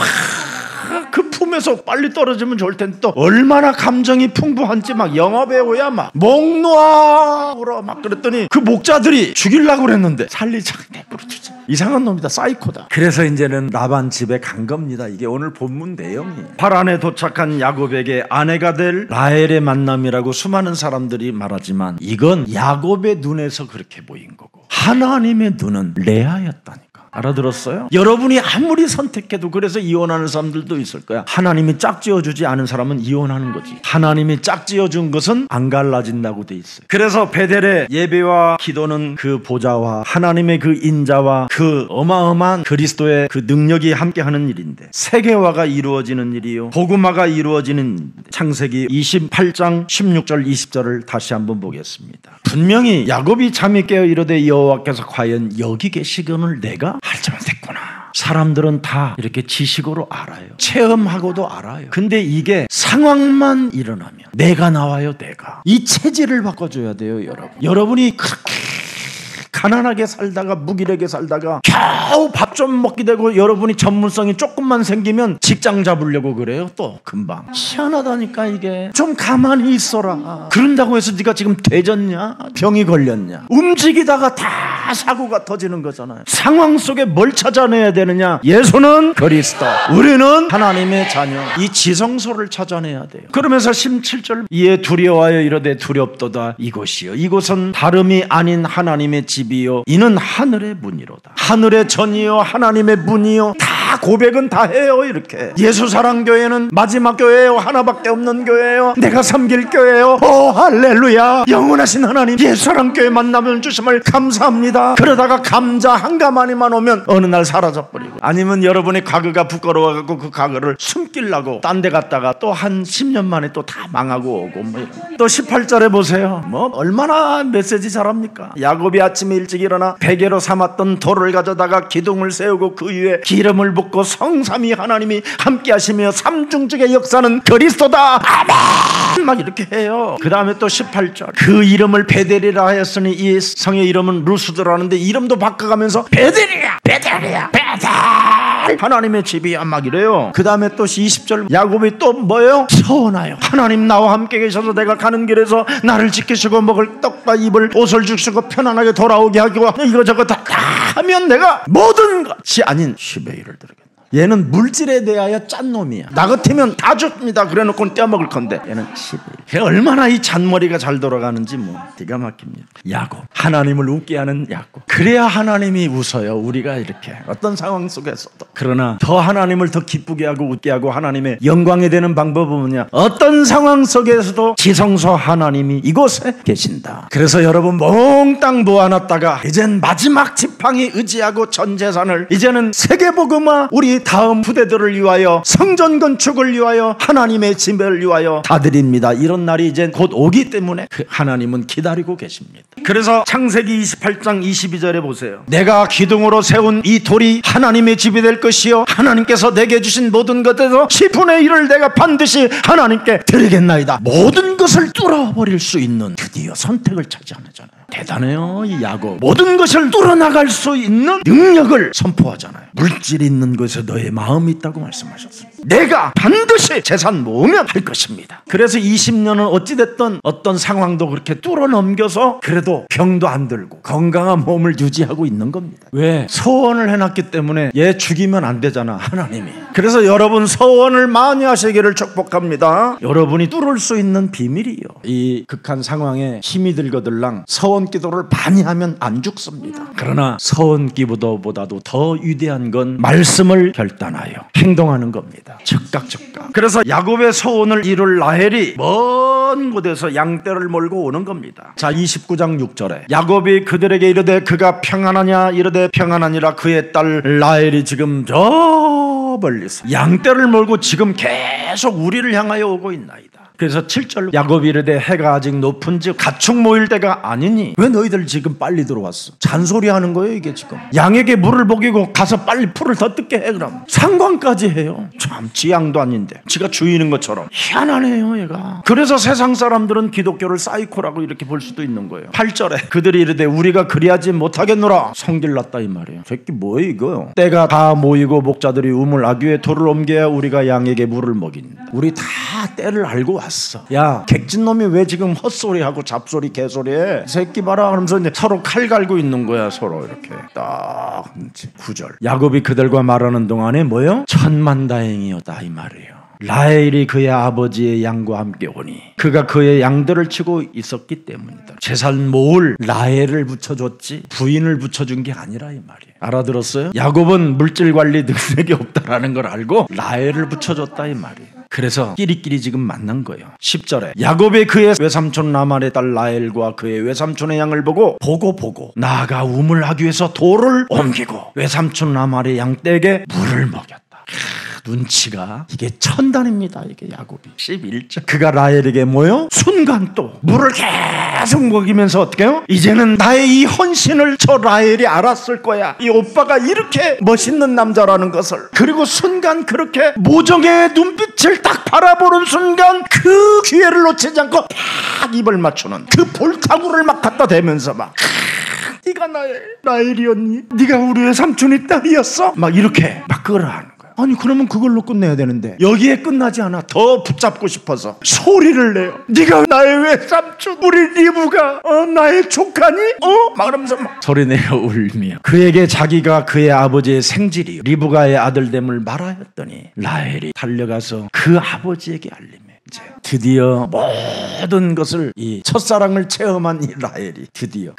그 품에서 빨리 떨어지면 좋을 텐데 또 얼마나 감정이 풍부한지 막 영화배우야 막 목 놓아 울어 막 그랬더니 그 목자들이 죽이려고 그랬는데 살리자 내버려두지. 이상한 놈이다. 사이코다. 그래서 이제는 라반 집에 간 겁니다. 이게 오늘 본문 내용이. 하란에 도착한 야곱에게 아내가 될 라헬의 만남이라고 수많은 사람들이 말하지만 이건 야곱의 눈에서 그렇게 보인 거고 하나님의 눈은 레아였다니까. 알아들었어요? 여러분이 아무리 선택해도 그래서 이혼하는 사람들도 있을 거야. 하나님이 짝지어주지 않은 사람은 이혼하는 거지. 하나님이 짝지어준 것은 안 갈라진다고 돼 있어요. 그래서 베델의 예배와 기도는 그 보좌와 하나님의 그 인자와 그 어마어마한 그리스도의 그 능력이 함께하는 일인데 세계화가 이루어지는 일이요 복음화가 이루어지는 창세기 28장 16절 20절을 다시 한번 보겠습니다. 분명히 야곱이 잠이 깨어 이르되 여호와께서 과연 여기 계시거늘 내가 알지만 됐구나. 사람들은 다 이렇게 지식으로 알아요. 체험하고도 알아요. 근데 이게 상황만 일어나면 내가 나와요. 내가 이 체질을 바꿔줘야 돼요. 여러분이 그렇게 가난하게 살다가 무기력하게 살다가 겨우 밥 좀 먹게 되고 여러분이 전문성이 조금만 생기면 직장 잡으려고 그래요. 또 금방. 희한하다니까 이게. 좀 가만히 있어라. 그런다고 해서 네가 지금 되졌냐? 병이 걸렸냐? 움직이다가 다 사고가 터지는 거잖아요. 상황 속에 뭘 찾아내야 되느냐? 예수는 그리스도, 우리는 하나님의 자녀. 이 지성소를 찾아내야 돼요. 그러면서 17절 이에 두려워하여 이르되 두렵도다. 이곳이요 이곳은 다름이 아닌 하나님의 집이요 이는 하늘의 문이로다. 하늘의 전이요 하나님의 문이요. 다 고백은 다 해요. 이렇게 예수사랑교회는 마지막 교회예요. 하나밖에 없는 교회예요. 내가 섬길 교회예요. 오 할렐루야. 영원하신 하나님 예수사랑교회 만나면 주심을 감사합니다. 그러다가 감자 한 가마니만 오면 어느 날 사라져버리고 아니면 여러분의 과거가 부끄러워갖고 그 과거를 숨기려고 딴 데 갔다가 또 한 10년 만에 또 다 망하고 오고 뭐 이런. 또 18절에 보세요. 뭐 얼마나 메시지 잘합니까? 야곱이 아침에 일찍 일어나 베개로 삼았던 돌을 가져다가 기둥을 세우고 그 위에 기름을 붓고 성삼위 하나님이 함께 하시며 삼중직의 역사는 그리스도다. 아멘. 막 이렇게 해요. 그 다음에 또 18절 그 이름을 베델이라 하였으니 이 성의 이름은 루스드라는데 이름도 바꿔가면서 베델이야 베델 하나님의 집이야 막 이래요. 그 다음에 또 20절 야곱이 또 뭐예요? 서원하여 하나님 나와 함께 계셔서 내가 가는 길에서 나를 지키시고 먹을 떡과 입을 옷을 주시고 편안하게 돌아오게 하고 이거저거 다 하면 내가 모든 것이 아닌 11을 드리겠다. 얘는 물질에 대하여 짠 놈이야. 나 같으면 다 줍니다. 그래놓고는 떼어먹을 건데 얘는 11. 얼마나 이 잔머리가 잘 돌아가는지 뭐 기가 막힙니다. 야곱, 하나님을 웃게 하는 야곱. 그래야 하나님이 웃어요. 우리가 이렇게 어떤 상황 속에서도. 그러나 더 하나님을 더 기쁘게 하고 웃게 하고 하나님의 영광이 되는 방법은 뭐냐? 어떤 상황 속에서도 지성소 하나님이 이곳에 계신다. 그래서 여러분 몽땅 모아놨다가 이젠 마지막 지팡이 의지하고 전 재산을 이제는 세계복음화 우리 다음 후대들을 위하여, 성전 건축을 위하여, 하나님의 집을 위하여 다 드립니다. 이런 날이 이제 곧 오기 때문에 하나님은 기다리고 계십니다. 그래서 창세기 28장 22절에 보세요. 내가 기둥으로 세운 이 돌이 하나님의 집이 될 것이요 하나님께서 내게 주신 모든 것에서 10분의 1을 내가 반드시 하나님께 드리겠나이다. 모든 것을 뚫어버릴 수 있는 드디어 선택을 차지하잖아요. 대단해요. 이 야곱 모든 것을 뚫어나갈 수 있는 능력을 선포하잖아요. 물질이 있는 곳에 너의 마음이 있다고 말씀하셨습니다. 내가 반드시 재산 모으면 할 것입니다. 그래서 20년은 어찌됐든 어떤 상황도 그렇게 뚫어넘겨서 그래도 병도 안 들고 건강한 몸을 유지하고 있는 겁니다. 왜? 서원을 해놨기 때문에 얘 죽이면 안 되잖아, 하나님이. 그래서 여러분 서원을 많이 하시기를 축복합니다. 여러분이 뚫을 수 있는 비밀이요, 이 극한 상황에 힘이 들거들랑 서원 기도를 많이 하면 안 죽습니다. 그러나 서원 기도보다도 더 위대한 건 말씀을 결단하여 행동하는 겁니다. 즉각. 그래서 야곱의 서원을 이룰 라헬이 먼 곳에서 양떼를 몰고 오는 겁니다. 자, 29장 6절에 야곱이 그들에게 이르되 그가 평안하냐 이르되 평안하니라. 그의 딸 라헬이 지금 저 멀리서 양떼를 몰고 지금 계속 우리를 향하여 오고 있나이다. 그래서 7절로 야곱이 이르되 해가 아직 높은즉 가축 모일 때가 아니니 왜 너희들 지금 빨리 들어왔어? 잔소리하는 거예요 이게 지금. 양에게 물을 먹이고 가서 빨리 풀을 더 뜯게 해. 그럼 상관까지 해요. 참, 지양도 아닌데 지가 주인인 것처럼. 희한하네요 얘가. 그래서 세상 사람들은 기독교를 사이코라고 이렇게 볼 수도 있는 거예요. 8절에 그들이 이르되 우리가 그리하지 못하겠노라. 성질났다 이 말이에요. 새끼 뭐예요 이거. 때가 다 모이고 목자들이 우물 아귀에 돌을 옮겨야 우리가 양에게 물을 먹인다. 우리 다 때를 알고 왔어. 야, 객진놈이 왜 지금 헛소리하고 잡소리 개소리해? 새끼 봐라. 그러면서 이제 서로 칼 갈고 있는 거야. 서로 이렇게 딱. 9절 야곱이 그들과 말하는 동안에 뭐요? 천만다행이었다 이 말이에요. 라헬이 그의 아버지의 양과 함께 오니 그가 그의 양들을 치고 있었기 때문이다. 재산 모을 라헬을 붙여줬지 부인을 붙여준 게 아니라 이 말이에요. 알아들었어요? 야곱은 물질 관리 능력이 없다라는 걸 알고 라헬을 붙여줬다 이 말이에요. 그래서 끼리끼리 지금 만난 거예요. 10절에 야곱이 그의 외삼촌 라반의 딸 라헬과 그의 외삼촌의 양을 보고 나아가 우물하기 위해서 돌을 옮기고 외삼촌 라반의 양떼에게 물을 먹였다. 눈치가 이게 천단입니다. 이게 야곱이. 11절 그가 라헬에게 뭐요? 순간 또 물을 계속 먹이면서 어떻게 해요? 이제는 나의 이 헌신을 저 라헬이 알았을 거야. 이 오빠가 이렇게 멋있는 남자라는 것을. 그리고 순간 그렇게 모정의 눈빛을 딱 바라보는 순간 그 기회를 놓치지 않고 딱 입을 맞추는 그 볼타구를 막 갖다 대면서 막 네가 나의 라헬이었니? 네가 우리 외삼촌의 딸이었어? 막 이렇게 막 끌어하는. 아니 그러면 그걸로 끝내야 되는데 여기에 끝나지 않아. 더 붙잡고 싶어서 소리를 내요. 네가 나의 외삼촌 우리 리브가 나의 조카니? 막 그러면서 막 소리내어 울며 그에게 자기가 그의 아버지의 생질이 리브가의 아들됨을 말하였더니 라헬이 달려가서 그 아버지에게 알리며 이제 드디어 모든 것을 이 첫사랑을 체험한 이 라헬이 드디어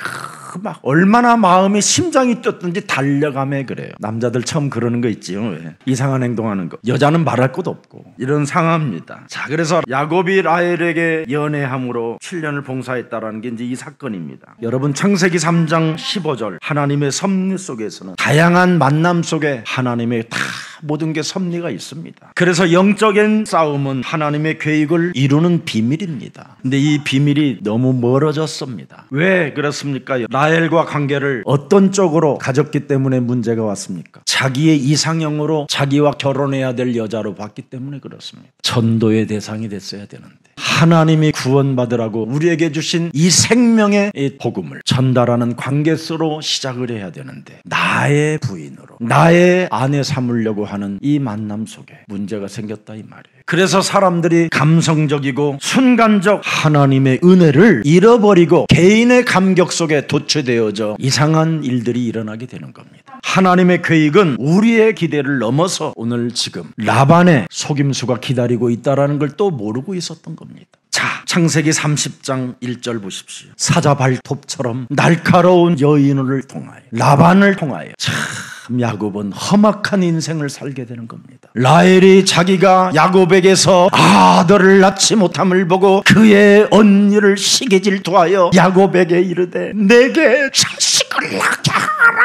막 얼마나 마음이 심장이 뛰었던지 달려가며 그래요. 남자들 처음 그러는 거 있지요. 왜? 이상한 행동하는 거. 여자는 말할 것도 없고 이런 상황입니다. 자, 그래서 야곱이 라헬에게 연애함으로 7년을 봉사했다라는 게 이제 이 사건입니다. 여러분 창세기 3장 15절 하나님의 섭리 속에서는 다양한 만남 속에 하나님의 다 모든 게 섭리가 있습니다. 그래서 영적인 싸움은 하나님의 계획을 이루는 비밀입니다. 근데 이 비밀이 너무 멀어졌습니다. 왜 그렇습니까? 라헬과 관계를 어떤 쪽으로 가졌기 때문에 문제가 왔습니까? 자기의 이상형으로 자기와 결혼해야 될 여자로 봤기 때문에 그렇습니다. 전도의 대상이 됐어야 되는데 하나님이 구원받으라고 우리에게 주신 이 생명의 복음을 전달하는 관계수로 시작을 해야 되는데 나의 부인으로 나의 아내 삼으려고 하는 이 만남 속에 문제가 생겼다 이 말이에요. 그래서 사람들이 감성적이고 순간적 하나님의 은혜를 잃어버리고 개인의 감격 속에 도취되어져 이상한 일들이 일어나게 되는 겁니다. 하나님의 계획은 우리의 기대를 넘어서 오늘 지금 라반의 속임수가 기다리고 있다는 걸 또 모르고 있었던 겁니다. 자, 창세기 30장 1절 보십시오. 사자 발톱처럼 날카로운 여인을 통하여 라반을 통하여 참 야곱은 험악한 인생을 살게 되는 겁니다. 라헬이 자기가 야곱에게서 아들을 낳지 못함을 보고 그의 언니를 시기질투하여 야곱에게 이르되 내게 자식을 낳게 하라.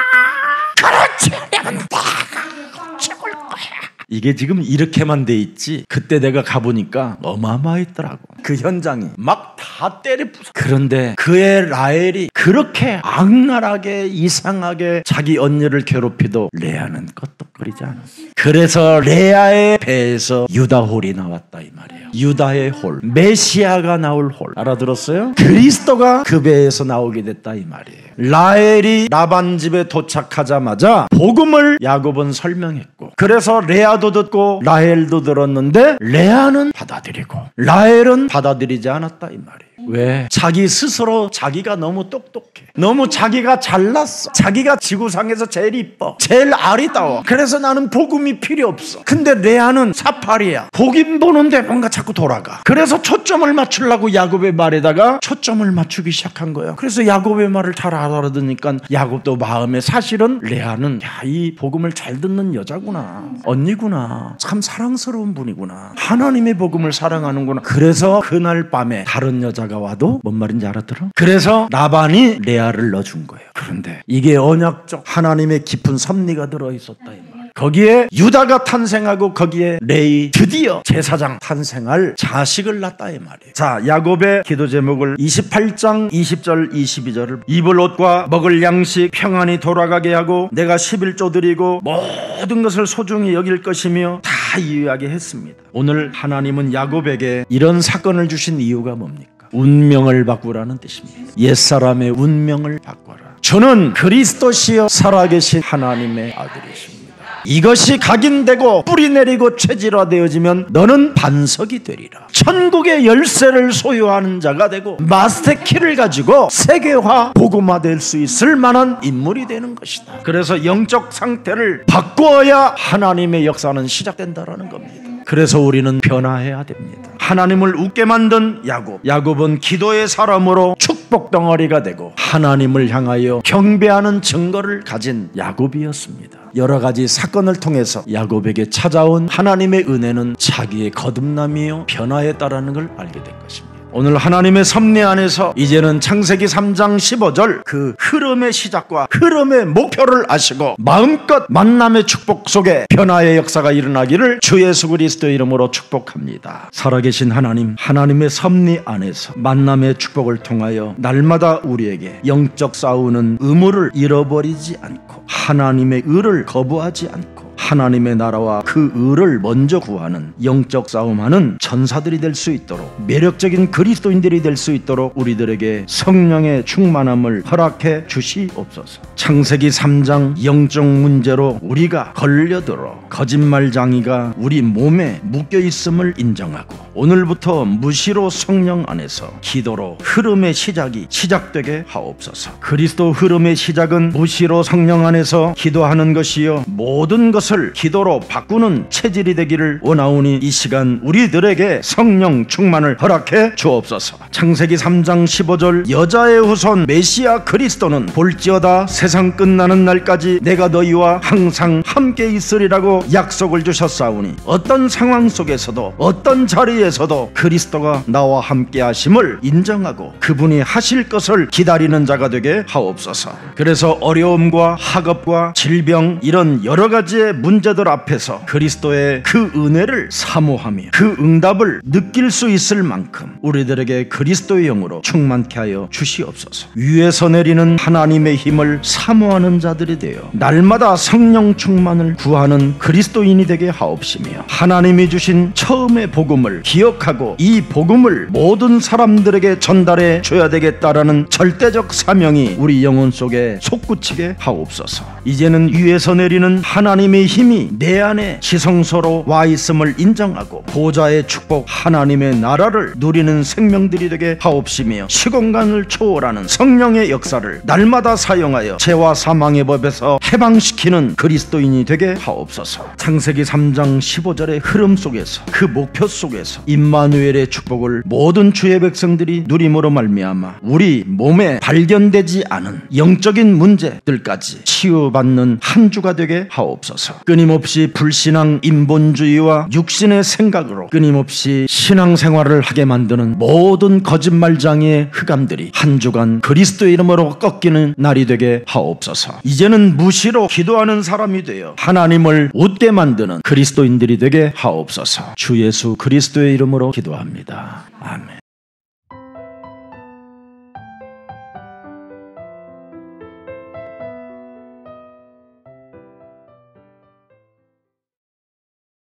그렇지 않으면 내가 죽을 거야. 이게 지금 이렇게만 돼 있지 그때 내가 가보니까 어마어마했더라고. 그 현장이 막 다 때려 부숴. 그런데 그의 라헬이 그렇게 악랄하게 이상하게 자기 언니를 괴롭히도 레아는 껐덕거리지 않았어. 그래서 레아의 배에서 유다홀이 나왔다 이 말이에요. 유다의 홀, 메시아가 나올 홀. 알아들었어요? 그리스도가 그 배에서 나오게 됐다 이 말이에요. 라헬이 라반 집에 도착하자마자 복음을 야곱은 설명했고, 그래서 레아도 듣고 라헬도 들었는데 레아는 받아들이고 라헬은 받아들이지 않았다 이 말이에요. 왜? 자기 스스로 자기가 너무 똑똑해. 너무 자기가 잘났어. 자기가 지구상에서 제일 이뻐. 제일 아리따워. 그래서 나는 복음이 필요 없어. 근데 레아는 사파리야. 복음 보는데 뭔가 자꾸 돌아가. 그래서 초점을 맞추려고 야곱의 말에다가 초점을 맞추기 시작한 거예요. 그래서 야곱의 말을 잘 알아듣으니까 야곱도 마음에 사실은 레아는 이 복음을 잘 듣는 여자구나. 언니구나. 참 사랑스러운 분이구나. 하나님의 복음을 사랑하는구나. 그래서 그날 밤에 다른 여자가 와도 뭔 말인지 알아들어? 그래서 라반이 레아를 넣어준 거예요. 그런데 이게 언약적 하나님의 깊은 섭리가 들어있었다 이 말. 거기에 유다가 탄생하고 거기에 레이 드디어 제사장 탄생할 자식을 낳았다 이 말이에요. 자, 야곱의 기도 제목을 28장 20절 22절을 입을 옷과 먹을 양식 평안히 돌아가게 하고 내가 11조 드리고 모든 것을 소중히 여길 것이며 다 이해하게 했습니다. 오늘 하나님은 야곱에게 이런 사건을 주신 이유가 뭡니까? 운명을 바꾸라는 뜻입니다. 옛사람의 운명을 바꿔라. 저는 그리스도시여 살아계신 하나님의 아들이십니다. 이것이 각인되고 뿌리 내리고 체질화되어지면 너는 반석이 되리라. 천국의 열쇠를 소유하는 자가 되고 마스터키를 가지고 세계화 복음화될 수 있을 만한 인물이 되는 것이다. 그래서 영적 상태를 바꾸어야 하나님의 역사는 시작된다라는 겁니다. 그래서 우리는 변화해야 됩니다. 하나님을 웃게 만든 야곱은 기도의 사람으로 축복 덩어리가 되고 하나님을 향하여 경배하는 증거를 가진 야곱이었습니다. 여러 가지 사건을 통해서 야곱에게 찾아온 하나님의 은혜는 자기의 거듭남이요 변화했다라는 걸 알게 된 것입니다. 오늘 하나님의 섭리 안에서 이제는 창세기 3장 15절 그 흐름의 시작과 흐름의 목표를 아시고 마음껏 만남의 축복 속에 변화의 역사가 일어나기를 주 예수 그리스도의 이름으로 축복합니다. 살아계신 하나님, 하나님의 섭리 안에서 만남의 축복을 통하여 날마다 우리에게 영적 싸우는 의무를 잃어버리지 않고 하나님의 의를 거부하지 않고 하나님의 나라와 그 의를 먼저 구하는 영적 싸움하는 전사들이 될 수 있도록 매력적인 그리스도인들이 될 수 있도록 우리들에게 성령의 충만함을 허락해 주시옵소서. 창세기 3장 영적 문제로 우리가 걸려들어 거짓말장이가 우리 몸에 묶여있음을 인정하고 오늘부터 무시로 성령 안에서 기도로 흐름의 시작이 시작되게 하옵소서. 그리스도 흐름의 시작은 무시로 성령 안에서 기도하는 것이요 모든 것을 기도로 바꾸는 체질이 되기를 원하오니 이 시간 우리들에게 성령 충만을 허락해 주옵소서. 창세기 3장 15절 여자의 후손 메시아 그리스도는 볼지어다 세상 끝나는 날까지 내가 너희와 항상 함께 있으리라고 약속을 주셨사오니 어떤 상황 속에서도 어떤 자리에서도 그리스도가 나와 함께 하심을 인정하고 그분이 하실 것을 기다리는 자가 되게 하옵소서. 그래서 어려움과 학업과 질병 이런 여러 가지의 문제들 앞에서 그리스도의 그 은혜를 사모하며 그 응답을 느낄 수 있을 만큼 우리들에게 그리스도의 영으로 충만케 하여 주시옵소서. 위에서 내리는 하나님의 힘을 사모하는 자들이 되어 날마다 성령 충만을 구하는 그리스도인이 되게 하옵시며 하나님이 주신 처음의 복음을 기억하고 이 복음을 모든 사람들에게 전달해 줘야 되겠다라는 절대적 사명이 우리 영혼 속에 솟구치게 하옵소서. 이제는 위에서 내리는 하나님의 힘이 내 안에 지성소로 와 있음을 인정하고 보좌의 축복 하나님의 나라를 누리는 생명들이 되게 하옵시며 시공간을 초월하는 성령의 역사를 날마다 사용하여 죄와 사망의 법에서 해방시키는 그리스도인이 되게 하옵소서. 창세기 3장 15절의 흐름 속에서 그 목표 속에서 임마누엘의 축복을 모든 주의 백성들이 누림으로 말미암아 우리 몸에 발견되지 않은 영적인 문제들까지 치유받는 한 주가 되게 하옵소서. 끊임없이 불신앙 인본주의와 육신의 생각으로 끊임없이 신앙생활을 하게 만드는 모든 거짓말장애의 흑암들이 한 주간 그리스도의 이름으로 꺾이는 날이 되게 하옵소서. 이제는 무시로 기도하는 사람이 되어 하나님을 붙게 만드는 그리스도인들이 되게 하옵소서. 주 예수 그리스도의 이름으로 기도합니다. 아멘.